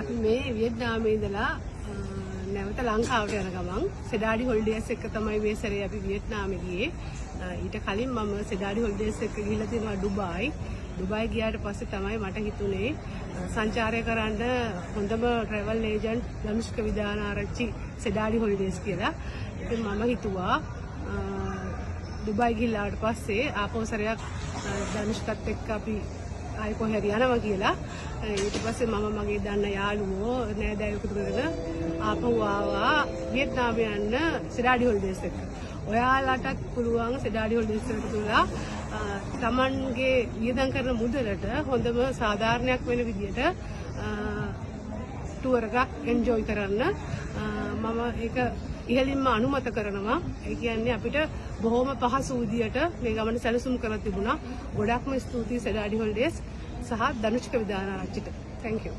අපි මේ වියට්නාමයේ ඉඳලා නැවත ලංකාවට යන ගමන් සෙඩාඩි හොලිඩේස් එක තමයි මේ සැරේ අපි වියට්නාමෙ ගියේ. ඊට කලින් මම සෙඩාඩි හොලිඩේස් එක ගිහිල්ලා තියෙනවා ඩුබායි. ඩුබායි ගියාට පස්සේ තමයි මට හිතුනේ සංචාරය කරන්න හොඳම ට්‍රැවල් ඒජන්ට් ධනුෂ්ක විදානාරච්චි සෙඩාඩි හොලිඩේස් කියලා. ඉතින් මම හිතුවා ඩුබායි ගිහිල්ලාට පස්සේ ආපහු සැරයක් ධනුෂ්කත් එක්ක අපි ආයෙ කොහේ හරි යනවා කියලා. ඊට පස්සේ මම මගේ දන්න යාළුවෝ නෑදෑයෝ එකතු කරගෙන ආපහු ආවා වියට්නාම යන්න සෙඩාඩි හොලිඩේස් එක. ඔයාලටත් පුළුවන් සෙඩාඩි හොලිඩේස් එකට තුලා තමන්ගේ වියදම් කරන මුදලට හොඳම සාධාරණයක් වෙන විදියට ටුවර් එකක් එන්ජොයි කරන්න මම ඒක ඉහළින්ම අනුමත කරනවා. ඒ කියන්නේ අපිට බොහොම පහසු විදියට මේ ගමන සැලසුම් කරලා තිබුණා. ගොඩක්ම ස්තුතියි සෙඩාඩි හොලිඩේස් සහ ධනුෂ්ක විදානාරච්චිට. Thank you.